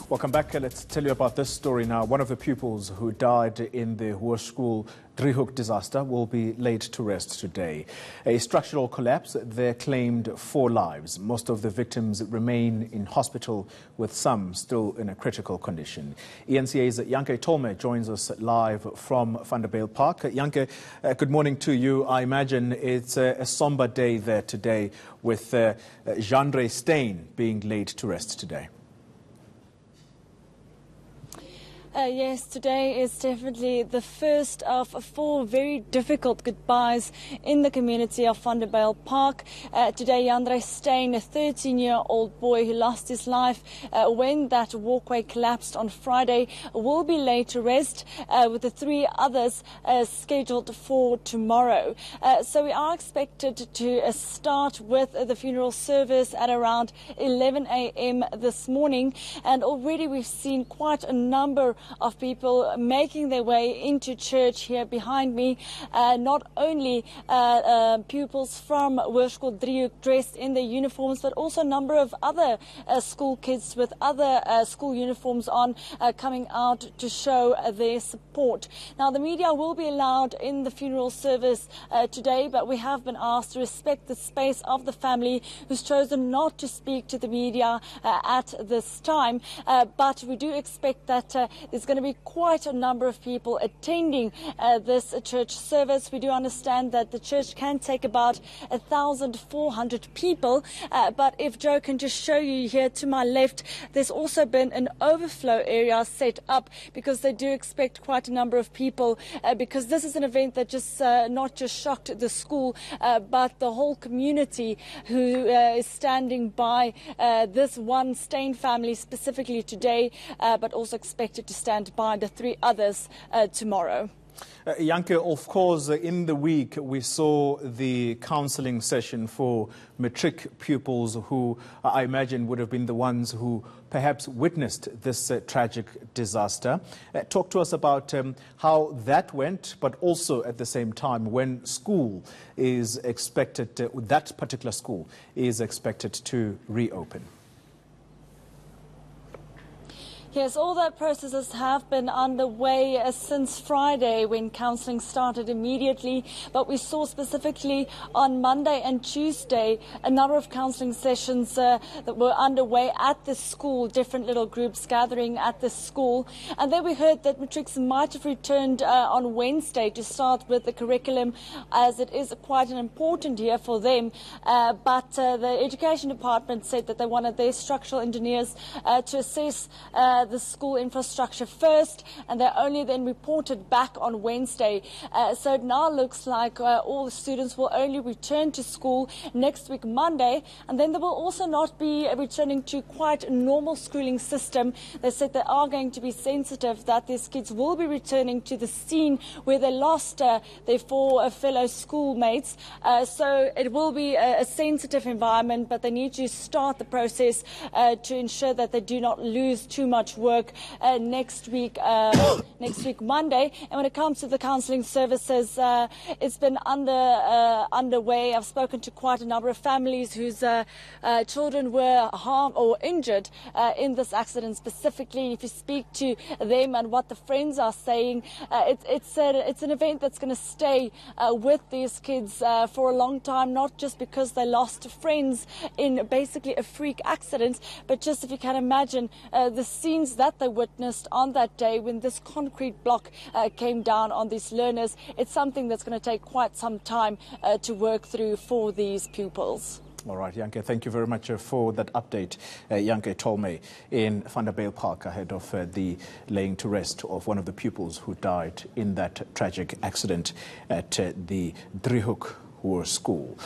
Welcome back. Let's tell you about this story now. One of the pupils who died in the Hoërskool Driehoek disaster will be laid to rest today. A structural collapse there claimed 4 lives. Most of the victims remain in hospital, with some still in a critical condition. ENCA's Jandré Steyn joins us live from Vanderbijl Park. Jandré, good morning to you. I imagine it's a somber day there today with Jandré Steyn being laid to rest today. Yes, today is definitely the first of 4 very difficult goodbyes in the community of Vanderbijl Park. Today, Jandré Steyn, a 13-year-old boy who lost his life when that walkway collapsed on Friday, will be laid to rest with the 3 others scheduled for tomorrow. So we are expected to start with the funeral service at around 11 a.m. this morning, and already we've seen quite a number of people making their way into church here behind me. Not only pupils from Hoërskool Driehoek dressed in their uniforms, but also a number of other school kids with other school uniforms on coming out to show their support. Now, the media will be allowed in the funeral service today, but we have been asked to respect the space of the family, who's chosen not to speak to the media at this time. But we do expect that there's going to be quite a number of people attending this church service. We do understand that the church can take about 1,400 people, but if Joe can just show you here to my left, there's also been an overflow area set up because they do expect quite a number of people, because this is an event that just not just shocked the school, but the whole community who is standing by this one Steyn family specifically today, but also expected to stand by the 3 others tomorrow. Jandré, of course, in the week we saw the counselling session for matric pupils who I imagine would have been the ones who perhaps witnessed this tragic disaster. Talk to us about how that went, but also at the same time when school is expected, that particular school is expected to reopen. Yes, all that processes have been underway since Friday when counselling started immediately. But we saw specifically on Monday and Tuesday a number of counselling sessions that were underway at the school, different little groups gathering at the school. And then we heard that matrics might have returned on Wednesday to start with the curriculum, as it is quite an important year for them. But the education department said that they wanted their structural engineers to assess the school infrastructure first, and they only then reported back on Wednesday. So it now looks like all the students will only return to school next week, Monday, and then they will also not be returning to quite a normal schooling system. They said they are going to be sensitive that these kids will be returning to the scene where they lost their 4 fellow schoolmates. So it will be a sensitive environment, but they need to start the process to ensure that they do not lose too much work next week Monday. And when it comes to the counselling services, it's been underway. I've spoken to quite a number of families whose children were harmed or injured in this accident specifically. If you speak to them and what the friends are saying, it's an event that's going to stay with these kids for a long time, not just because they lost friends in basically a freak accident, but just if you can imagine the scenes that they witnessed on that day when this concrete block came down on these learners. It's something that's going to take quite some time to work through for these pupils. All right, Jandré, thank you very much for that update. Jandré Steyn in Vanderbijl Park ahead of the laying to rest of one of the pupils who died in that tragic accident at the Driehoek Hoërskool.